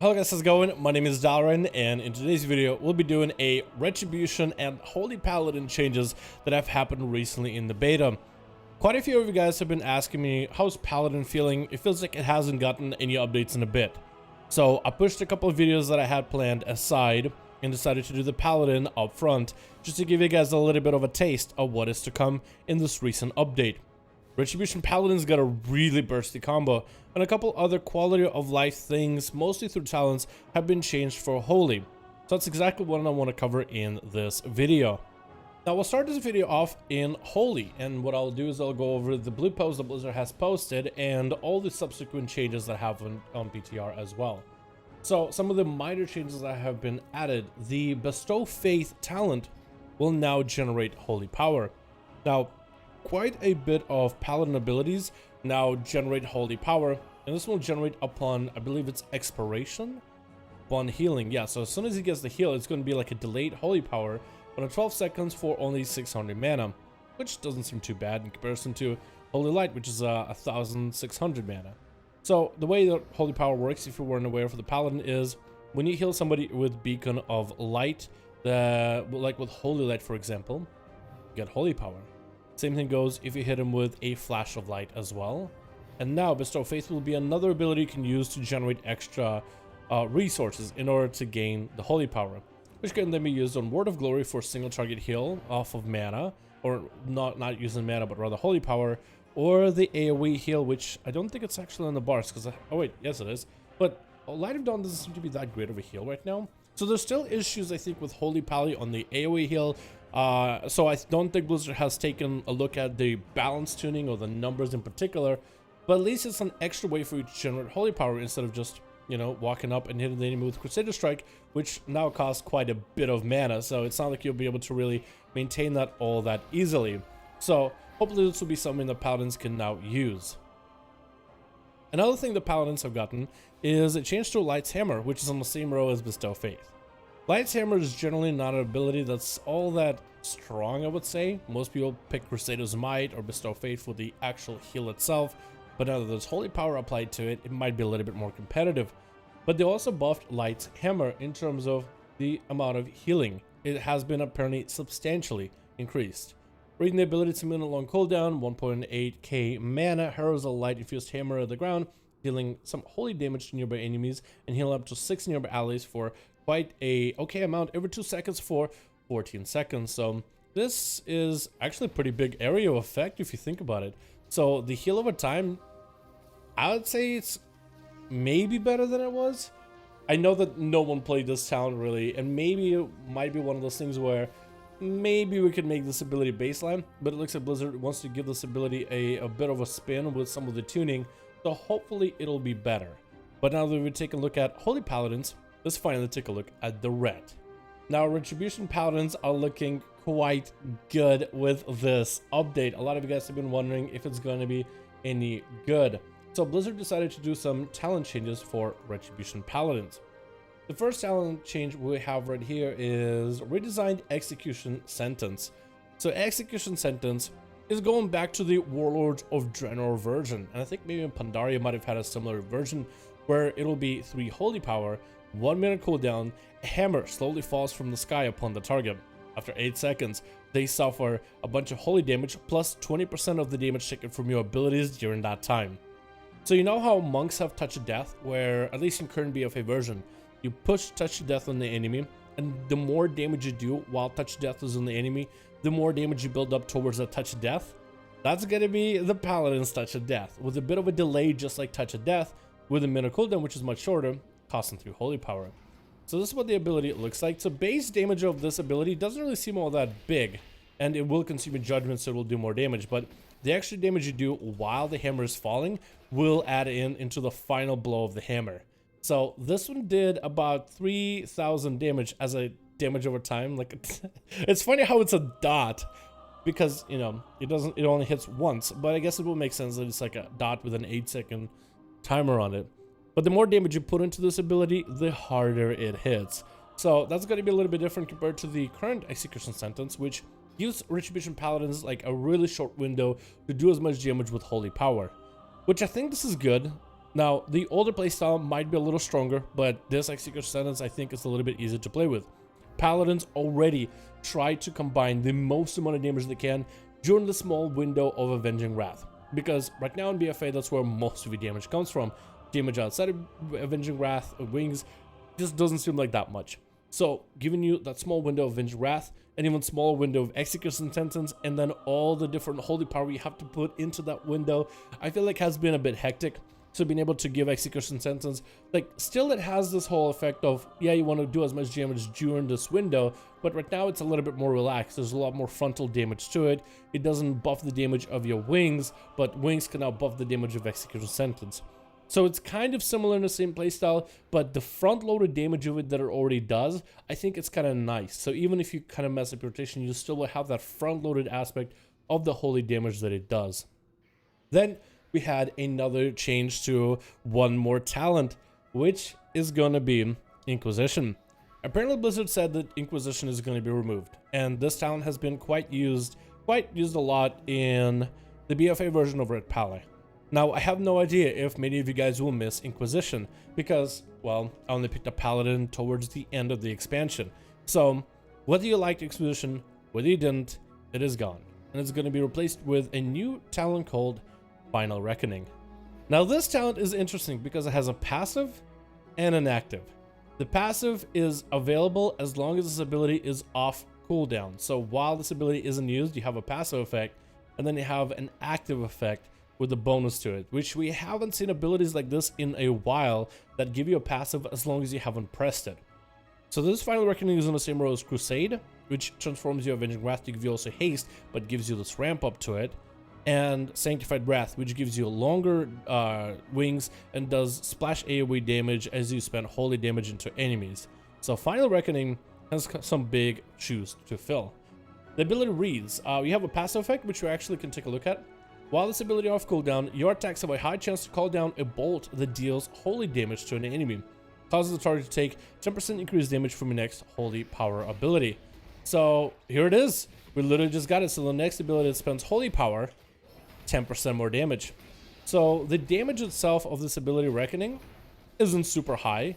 Hello guys, how's it going? My name is Dalaran, and in today's video, we'll be doing a Retribution and Holy Paladin changes that have happened recently in the beta. Quite a few of you guys have been asking me, how's Paladin feeling? It feels like it hasn't gotten any updates in a bit. So I pushed a couple of videos that I had planned aside and decided to do the Paladin up front, just to give you guys a little bit of a taste of what is to come in this recent update. Retribution Paladin's got a really bursty combo, and a couple other quality of life things, mostly through talents, have been changed for Holy. So that's exactly what I want to cover in this video. Now we'll start this video off in Holy, and what I'll do is I'll go over the blue post that Blizzard has posted and all the subsequent changes that happen on PTR as well. So some of the minor changes that have been added: the Bestow Faith talent will now generate Holy Power. Now, quite a bit of Paladin abilities now generate Holy Power, and this will generate upon, I believe it's expiration, upon healing. Yeah, so as soon as he gets the heal, it's going to be like a delayed Holy Power, but in 12 seconds for only 600 mana, which doesn't seem too bad in comparison to Holy Light, which is 1,600 mana. So the way that Holy Power works, if you weren't aware, for the Paladin is when you heal somebody with Beacon of Light, like with Holy Light for example, you get Holy Power. Same thing goes if you hit him with a Flash of Light as well. And now Bestow Faith will be another ability you can use to generate extra resources in order to gain the Holy Power, which can then be used on Word of Glory for single target heal off of mana, or not using mana but rather Holy Power, or the AoE heal, which I don't think it's actually on the bars because oh wait, yes it is, but Light of Dawn doesn't seem to be that great of a heal right now. So there's still issues, I think, with Holy Pally on the AoE heal. So I don't think Blizzard has taken a look at the balance tuning or the numbers in particular, but at least it's an extra way for you to generate Holy Power instead of just, you know, walking up and hitting the enemy with Crusader Strike, which now costs quite a bit of mana. So it's not like you'll be able to really maintain that all that easily. So hopefully this will be something that Paladins can now use. Another thing the Paladins have gotten is a change to Light's Hammer, which is on the same row as Bestow Faith. Light's Hammer is generally not an ability that's all that strong, I would say. Most people pick Crusader's Might or Bestow Faith for the actual heal itself, but now that there's Holy Power applied to it, it might be a little bit more competitive. But they also buffed Light's Hammer in terms of the amount of healing. It has been apparently substantially increased. Reading the ability to minute long cooldown, 1.8k mana, Harrows a light infused hammer at the ground, dealing some holy damage to nearby enemies, and heal up to 6 nearby allies for quite a okay amount every 2 seconds for 14 seconds. So this is actually a pretty big area of effect if you think about it. So the heal over time, I would say it's maybe better than it was. I know that no one played this talent really, and maybe it might be one of those things where maybe we could make this ability baseline, but it looks like Blizzard wants to give this ability a bit of a spin with some of the tuning, so hopefully it'll be better. But now that we take a look at Holy Paladins, let's finally take a look at the red. Now Retribution Paladins are looking quite good with this update. A lot of you guys have been wondering if it's going to be any good. So Blizzard decided to do some talent changes for Retribution Paladins. The first talent change we have right here is redesigned Execution Sentence. So Execution Sentence is going back to the Warlords of Draenor version, and I think maybe Pandaria might have had a similar version where it'll be 3 Holy Power, 1 minute cooldown, a hammer slowly falls from the sky upon the target. After 8 seconds, they suffer a bunch of holy damage plus 20% of the damage taken from your abilities during that time. So you know how monks have Touch of Death, where at least in current BFA version, you push Touch of Death on the enemy, and the more damage you do while Touch of Death is on the enemy, the more damage you build up towards that Touch of Death. That's gonna be the Paladin's Touch of Death, with a bit of a delay just like Touch of Death, with a minute cooldown which is much shorter, costing 3 Holy Power. So this is what the ability looks like. So base damage of this ability doesn't really seem all that big, and it will consume your judgment, so it will do more damage, but the extra damage you do while the hammer is falling will add into the final blow of the hammer. So this one did about 3,000 damage as a damage over time. Like it's funny how it's a dot, because you know it only hits once, but I guess it will make sense that it's like a dot with an 8-second timer on it. But the more damage you put into this ability, the harder it hits. So that's going to be a little bit different compared to the current Execution Sentence, which gives Retribution Paladins like a really short window to do as much damage with Holy Power, which I think this is good. Now, the older playstyle might be a little stronger, but this Execution Sentence I think is a little bit easier to play with. Paladins already try to combine the most amount of damage they can during the small window of Avenging Wrath. Because right now in BFA, that's where most of your damage comes from. Damage outside of Avenging Wrath or Wings just doesn't seem like that much. So, giving you that small window of Avenging Wrath, an even smaller window of Execution Sentence, and then all the different holy power you have to put into that window, I feel like has been a bit hectic. So being able to give Execution Sentence, like, still it has this whole effect of, yeah, you want to do as much damage during this window, but right now it's a little bit more relaxed. There's a lot more frontal damage to it. It doesn't buff the damage of your Wings, but Wings can now buff the damage of Execution Sentence. So it's kind of similar in the same playstyle, but the front-loaded damage of it that it already does, I think it's kind of nice. So even if you kind of mess up your rotation, you still will have that front-loaded aspect of the holy damage that it does. Then we had another change to one more talent, which is going to be Inquisition. Apparently Blizzard said that Inquisition is going to be removed, and this talent has been quite used a lot in the BFA version over at Paladin. Now, I have no idea if many of you guys will miss Inquisition, because, well, I only picked up Paladin towards the end of the expansion. So, whether you liked Inquisition, whether you didn't, it is gone. And it's going to be replaced with a new talent called Final Reckoning. Now, this talent is interesting because it has a passive and an active. The passive is available as long as this ability is off cooldown. So while this ability isn't used, you have a passive effect, and then you have an active effect with a bonus to it, which we haven't seen abilities like this in a while that give you a passive as long as you haven't pressed it. So this Final Reckoning is on the same row as Crusade, which transforms your Avenging Wrath to give you also haste, but gives you this ramp up to it. And Sanctified Wrath, which gives you longer wings and does splash AoE damage as you spend holy damage into enemies. So Final Reckoning has some big shoes to fill. The ability reads, you have a passive effect, which we actually can take a look at. While this ability off cooldown, your attacks have a high chance to call down a bolt that deals holy damage to an enemy. Causes the target to take 10% increased damage from your next holy power ability. So here it is. We literally just got it. So the next ability that spends holy power, 10% more damage. So the damage itself of this ability Reckoning isn't super high.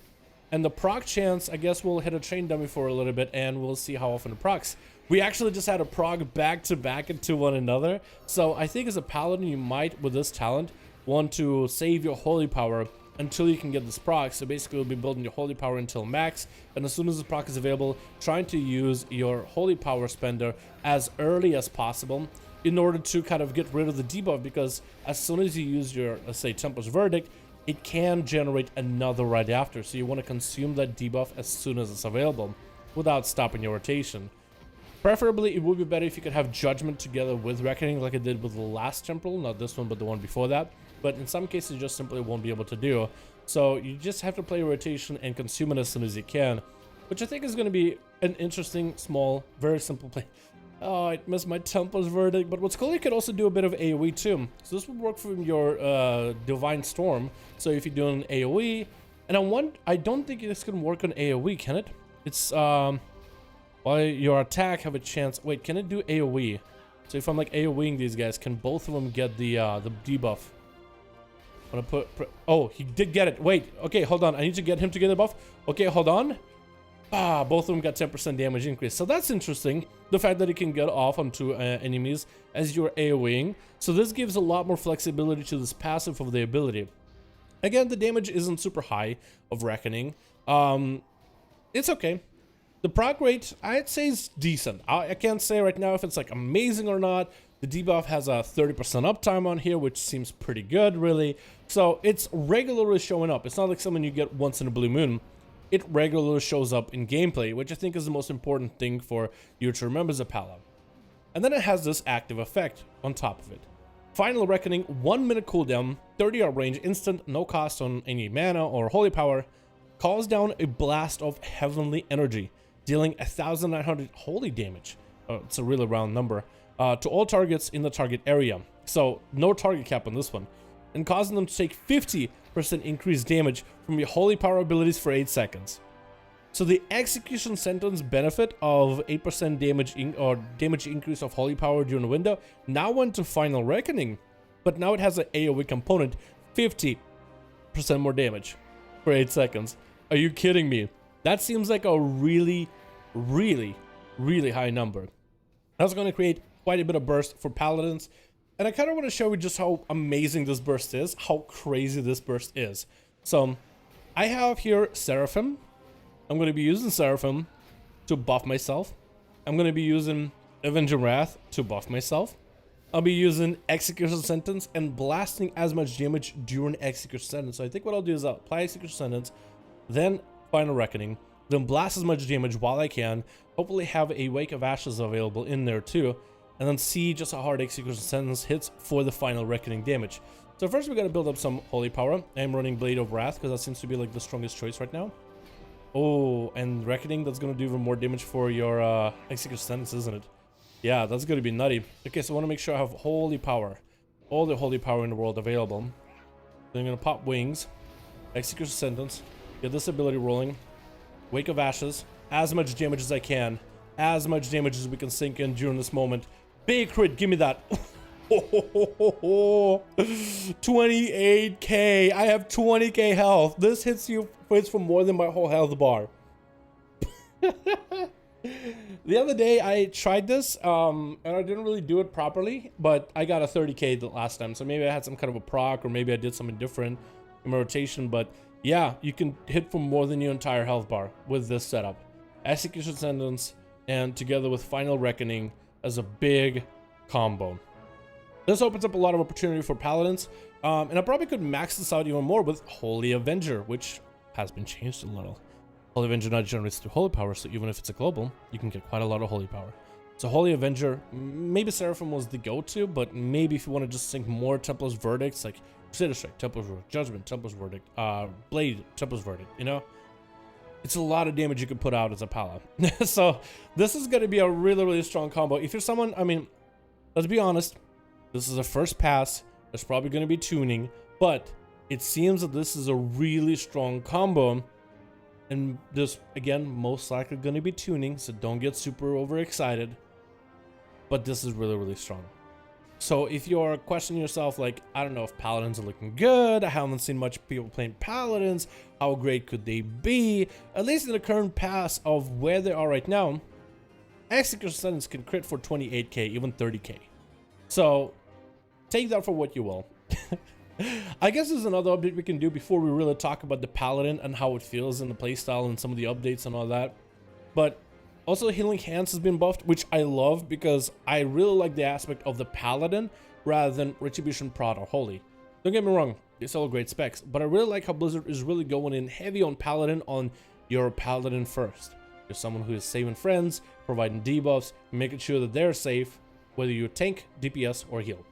And the proc chance, I guess we'll hit a train dummy for a little bit and we'll see how often it procs. We actually just had a proc back to back into one another. So I think as a Paladin, you might, with this talent, want to save your holy power until you can get this proc. So basically you'll be building your holy power until max, and as soon as the proc is available, trying to use your holy power spender as early as possible in order to kind of get rid of the debuff, because as soon as you use your, let's say, Templar's Verdict, it can generate another right after. So you want to consume that debuff as soon as it's available without stopping your rotation. Preferably, it would be better if you could have Judgment together with Reckoning like I did with the last Temporal, not this one, but the one before that. But in some cases, you just simply won't be able to do. So you just have to play rotation and consume it as soon as you can, which I think is going to be an interesting, small, very simple play. Oh, I missed my Templar's Verdict, but what's cool, you could also do a bit of AoE too. So this would work from your Divine Storm. So if you're doing AoE, and I don't think this can work on AoE, can it? It's, while your attack have a chance, wait, can it do AoE? So if I'm like AoEing these guys, can both of them get the debuff? I'm gonna oh, he did get it. Wait, okay, hold on. I need to get him to get the buff. Okay, hold on. Ah, both of them got 10% damage increase. So that's interesting. The fact that it can get off onto enemies as you're AoEing. So this gives a lot more flexibility to this passive of the ability. Again, the damage isn't super high of Reckoning. It's okay. The proc rate, I'd say, is decent. I can't say right now if it's like amazing or not. The debuff has a 30% uptime on here, which seems pretty good, really. So it's regularly showing up. It's not like something you get once in a blue moon. It regularly shows up in gameplay, which I think is the most important thing for you to remember as a Paladin. And then it has this active effect on top of it. Final Reckoning, 1 minute cooldown, 30-yard range, instant, no cost on any mana or holy power, calls down a blast of heavenly energy, dealing 1,900 holy damage. It's a really round number. To all targets in the target area. So no target cap on this one. And causing them to take 50% increased damage from your holy power abilities for 8 seconds. So the execution sentence benefit of 8% damage increase of holy power during the window now went to Final Reckoning. But now it has an AoE component, 50% more damage for 8 seconds. Are you kidding me? That seems like a really, really, really high number. That's going to create quite a bit of burst for Paladins. And I kind of want to show you just how amazing this burst is, how crazy this burst is. So I have here Seraphim. I'm going to be using Seraphim to buff myself. I'm going to be using Avenging Wrath to buff myself. I'll be using Execution Sentence and blasting as much damage during Execution Sentence. So I think what I'll do is I'll apply Execution Sentence, then Final Reckoning, then blast as much damage while I can. Hopefully have a Wake of Ashes available in there too. And then see just how hard Execution Sentence hits for the Final Reckoning damage. So first we gotta build up some Holy Power. I'm running Blade of Wrath because that seems to be like the strongest choice right now. Oh, and Reckoning, that's gonna do even more damage for your Execution Sentence, isn't it? Yeah, that's gonna be nutty. Okay, so I wanna make sure I have Holy Power. All the Holy Power in the world available. So I'm gonna pop Wings, Execution Sentence, get this ability rolling, Wake of Ashes, as much damage as I can, as much damage as we can sink in during this moment. Big crit, give me that. 28k. I have 20k health. This hits for more than my whole health bar. The other day I tried this and I didn't really do it properly, but I got a 30k the last time, so maybe I had some kind of a proc, or maybe I did something different in my rotation. But yeah, you can hit for more than your entire health bar with this setup. Execution Sentence and together with Final Reckoning as a big combo. This opens up a lot of opportunity for Paladins, and I probably could max this out even more with Holy Avenger, which has been changed a little. Holy Avenger now generates through Holy Power, so even if it's a global, you can get quite a lot of Holy Power. So Holy Avenger, maybe Seraphim was the go-to, but maybe if you want to just sink more Templar's Verdicts, like Crusader Strike, Templar's Verdict, Judgment, Templar's Verdict, Blade, Templar's Verdict, you know? It's a lot of damage you can put out as a Pala. So this is going to be a really, really strong combo. If you're someone, I mean, let's be honest, this is a first pass. There's probably going to be tuning, but it seems that this is a really strong combo. And this, again, most likely going to be tuning, so don't get super overexcited. But this is really, really strong. So if you're questioning yourself, like, I don't know if Paladins are looking good, I haven't seen much people playing Paladins, how great could they be? At least in the current pass of where they are right now, Execution Sentence can crit for 28k, even 30k. So take that for what you will. I guess there's another update we can do before we really talk about the Paladin and how it feels in the playstyle and some of the updates and all that. But also Healing Hands has been buffed, which I love because I really like the aspect of the Paladin rather than Retribution, Prod, or Holy. Don't get me wrong, it's all great specs, but I really like how Blizzard is really going in heavy on Paladin, on your Paladin first. You're someone who is saving friends, providing debuffs, making sure that they're safe, whether you tank, DPS, or heal.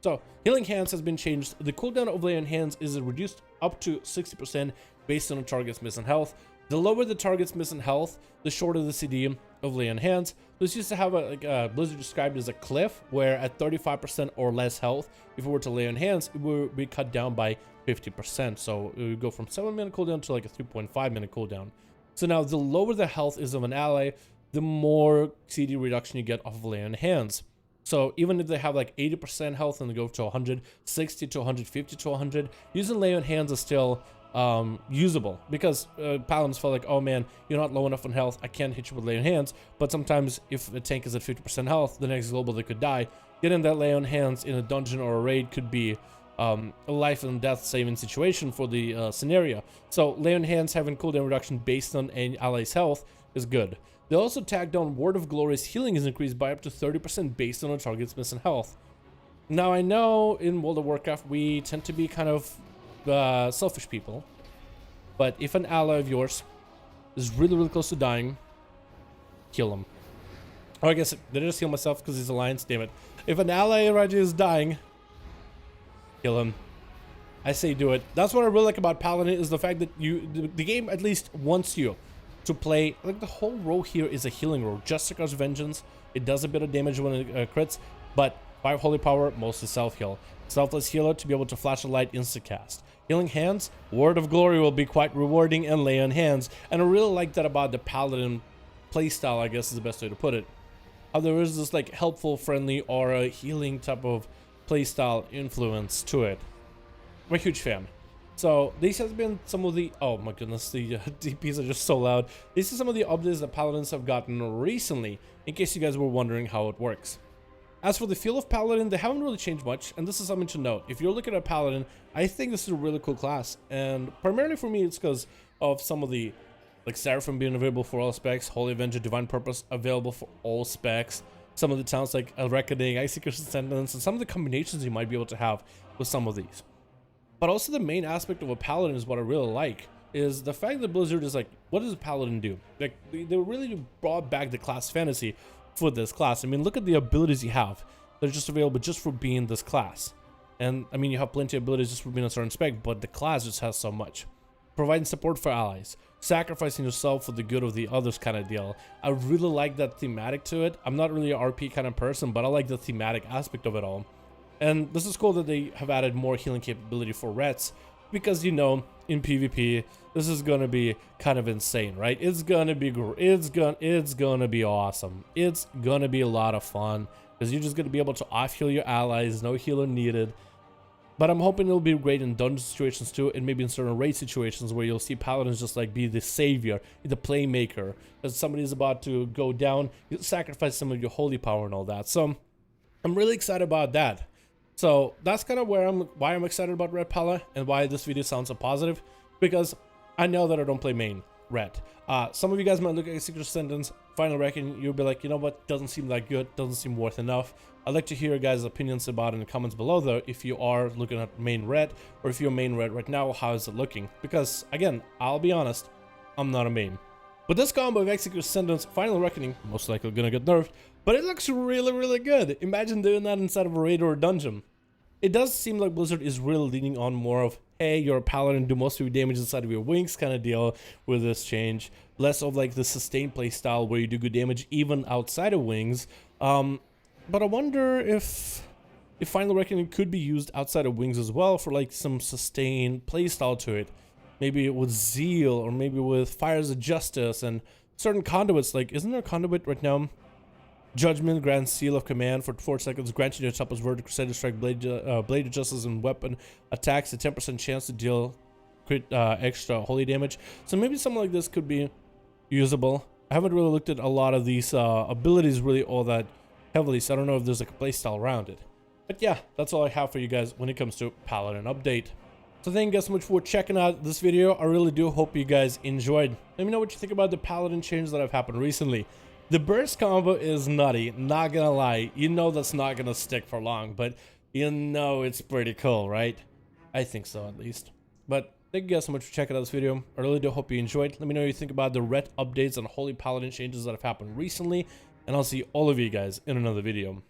So, Healing Hands has been changed. The cooldown of Lay on Hands is reduced up to 60% based on the target's missing health. The lower the target's missing health, the shorter the CD of Lay on Hands. This used to have a, Blizzard described as a cliff, where at 35% or less health, if it were to Lay on Hands, it would be cut down by 50%. So it would go from 7-minute cooldown to like a 3.5-minute cooldown. So now the lower the health is of an ally, the more CD reduction you get off of Lay on Hands. So even if they have like 80% health and they go to 100, 60 to 150 to 100, using Lay on Hands is still usable, because Paladins felt like, oh man, you're not low enough on health, I can't hit you with Lay on Hands. But sometimes if a tank is at 50% health, the next global they could die. Getting that Lay on Hands in a dungeon or a raid could be a life and death saving situation for the scenario. So Lay on Hands having cooldown reduction based on an ally's health is good. They also tagged on Word of Glory's healing is increased by up to 30% based on a target's missing health. Now I know in World of Warcraft we tend to be kind of selfish people, but if an ally of yours is really, really close to dying, kill him. Oh, I guess did I just heal myself because he's Alliance? Damn it. If an ally around you is dying, kill him. I say do it. That's what I really like about Paladin, is the fact that the game at least wants you to play, like, the whole row here is a healing row. Justicar's Vengeance, it does a bit of damage when it crits, but 5 Holy Power, mostly self-heal. Selfless Healer to be able to flash a light insta-cast. Healing Hands, Word of Glory will be quite rewarding, and Lay on Hands. And I really like that about the Paladin playstyle, I guess is the best way to put it. How there is this like helpful, friendly, aura, healing type of playstyle influence to it. I'm a huge fan. So these has been some of the, oh my goodness, the DPs are just so loud. These are some of the updates that Paladins have gotten recently, in case you guys were wondering how it works. As for the feel of Paladin, they haven't really changed much, and this is something to note. If you're looking at Paladin, I think this is a really cool class, and primarily for me it's because of some of the, like Seraphim being available for all specs, Holy Avenger, Divine Purpose available for all specs, some of the talents like A Reckoning, Seeker's Ascendance, and some of the combinations you might be able to have with some of these. But also the main aspect of a Paladin is what I really like, is the fact that Blizzard is like, what does a Paladin do? Like, they really brought back the class fantasy for this class. I mean, look at the abilities you have that are just available just for being this class. And I mean, you have plenty of abilities just for being a certain spec, but the class just has so much. Providing support for allies, sacrificing yourself for the good of the others kind of deal. I really like that thematic to it. I'm not really an RP kind of person, but I like the thematic aspect of it all. And this is cool that they have added more healing capability for Rets, because, you know, in PvP, this is gonna be kind of insane, right? It's gonna be awesome. It's gonna be a lot of fun, because you're just gonna be able to off-heal your allies, no healer needed. But I'm hoping it'll be great in dungeon situations too, and maybe in certain raid situations where you'll see Paladins just like be the savior, the playmaker. As somebody's about to go down, you sacrifice some of your holy power and all that. So I'm really excited about that. So that's kind of why I'm excited about Red Pala, and why this video sounds so positive, because I know that I don't play main Red. Some of you guys might look at Secret Ascendance, Final Reckoning, you'll be like, you know what, doesn't seem that good, doesn't seem worth enough. I'd like to hear your guys' opinions about it in the comments below, though, if you are looking at main Red, or if you're main Red right now, how is it looking? Because, again, I'll be honest, I'm not a main. But this combo of Execute Ascendance, Final Reckoning, most likely gonna get nerfed, but it looks really good. Imagine doing that inside of a raid or a dungeon. It does seem like Blizzard is really leaning on more of, hey, you're a Paladin, do most of your damage inside of your wings kind of deal with this change. Less of like the sustained play style where you do good damage even outside of wings. But I wonder if Final Reckoning could be used outside of wings as well for like some sustained play style to it. Maybe with Zeal, or maybe with Fires of Justice and certain conduits. Like, isn't there a conduit right now? Judgment, grants Seal of Command for 4 seconds, granting your top Verdict, Crusader Strike, Blade of Justice, and weapon attacks a 10% chance to deal extra holy damage. So maybe something like this could be usable. I haven't really looked at a lot of these abilities really all that heavily, so I don't know if there's like a playstyle around it. But yeah, that's all I have for you guys when it comes to Paladin update. So thank you guys so much for checking out this video. I really do hope you guys enjoyed. Let me know what you think about the Paladin changes that have happened recently. The burst combo is nutty, not gonna lie. You know that's not gonna stick for long, but you know it's pretty cool, right? I think so, at least. But thank you guys so much for checking out this video. I really do hope you enjoyed. Let me know what you think about the red updates and Holy Paladin changes that have happened recently, and I'll see all of you guys in another video.